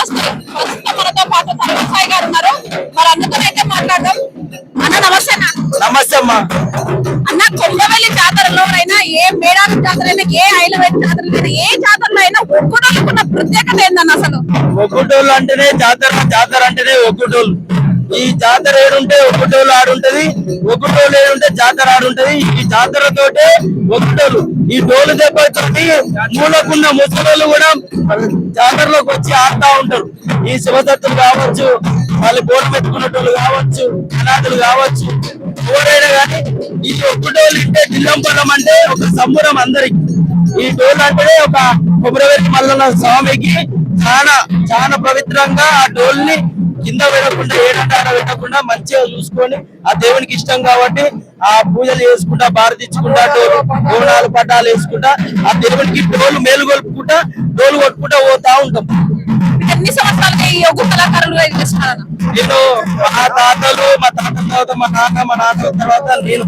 నమస్తే. ప్రస్తుతం మనతో పాటు తరుణ్ సాయి గారు ఉన్నారు. మరి అన్నతో అయితే మాట్లాడదాం. అన్న నమస్తే అన్న. నమస్తే అమ్మా. అన్న కొండవెల్లి జాతరలో అయినా, ఏ మేడారం జాతర అయినా, ఏ ఐలవేలి జాతరలో ఏ జాతరలో అయినా ఒక్కటోళ్ళకున్న ప్రత్యేకత ఏందన్న అసలు? ఒక్కటోళ్ళు అంటేనే జాతర, జాతర అంటేనే ఒక్కటోళ్ళు. ఈ జాతర ఏడుంటే ఒక్కటోళ్ళు ఆడుంటది, ఒక్కటోళ్ళు ఏడుంటే జాతర ఆడుంటది. ఈ జాతరతోటే ఒక్కటోళ్ళు. ఈ డోలు దెబ్బతోటి మూలకున్న ముసలోళ్ళు కూడా జాతరలోకి వచ్చి ఆడుతా ఉంటారు. ఈ శివదత్తులు కావచ్చు, వాళ్ళు బోర్డు పెట్టుకున్నటోళ్ళు కావచ్చు, అనాథులు కావచ్చు, ఎవరైనా కానీ ఈ ఒక్కటోళ్ళు ఇంటే జిల్లంపల్లం అంటే ఒక సంబరం అందరికి. ఈ డోలు అంటే ఒక కొమరవెల్లి మల్లన్న స్వామికి చాలా చాలా పవిత్రంగా ఆ డోల్ని కింద పెట్టకుండా, ఏడంటార పెట్టకుండా మంచిగా చూసుకొని ఆ దేవునికి ఇష్టం కాబట్టి ఆ పూజలు చేసుకుంటా, భారతించుకుంటా, డోలు బోనాలు పటాలు వేసుకుంటా ఆ దేవునికి డోలు మేలు కొలుపుకుంటా, డోలు కొట్టుకుంటా పోతా ఉంటాం. ఎన్ని సంవత్సరాలుగా ఈ యోగు కళాకారులుగా చేస్తున్నారన్న? నేను మా తాతలు, మా తాత తర్వాత మా నాన్న తర్వాత నేను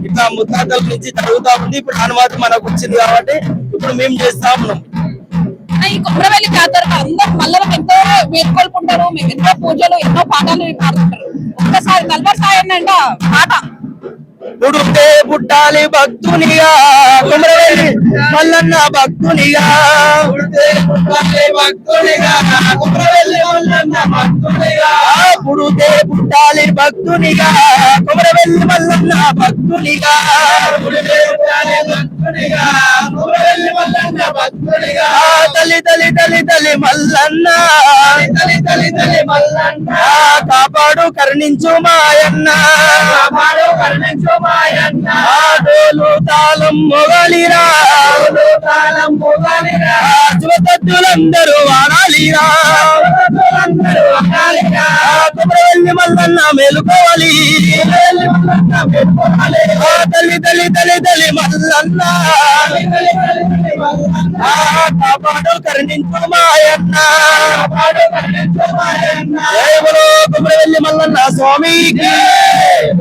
ఇట్లా ముత్తాతల నుంచి జరుగుతా ఉంది. ఇప్పుడు అనుమతి మనకు వచ్చింది కాబట్టి ఇప్పుడు మేము చేస్తా ఉన్నాం. ఈ కొమరవెల్లి జాతరకు అందరూ మల్లలకు ఎంతో వేడుకొల్పుంటారు, మేము ఎన్నో పూజలు, ఎన్నో పాటలు పాడుతుంటారు. ఒక్కసారి నల్వర్ సాయి అంట పాట. పుడితే పుట్టాలి భక్తునిగా, కొమరవెల్లి మల్లన్న భక్తునిగా, పుడితే పుట్టాలి భక్తునిగా, కొమరవెల్లి మల్లన్న భక్తునిగా, పుడితే పుట్టాలి భక్తునిగా, కొమరవెల్లి మల్లన్న భక్తునిగా, పుడితే పుట్టాలి భక్తునిగా, కొమరవెల్లి మల్లన్న భక్తునిగా, తల్లి తల్లి తల్లి తల్లి మల్లన్న, తల్లి తల్లి తల్లి మల్లన్న, కాపాడు కరుణించు మాయన్న, కాపాడు కరుణించు మాయన్న, డోలు తాళం మొగలిరా, తాళం మొగలిరా, శివతత్తులందరూ వాడాలిరా, కొమరవెల్లి మల్లన్న మేలుకోవాలి, తల్లి తల్లి తల్లి తల్లి మల్లన్న, కాపాడు కరుణించు మాయన్న, జయ బలో కొమరవెల్లి మల్లన్న స్వామికి.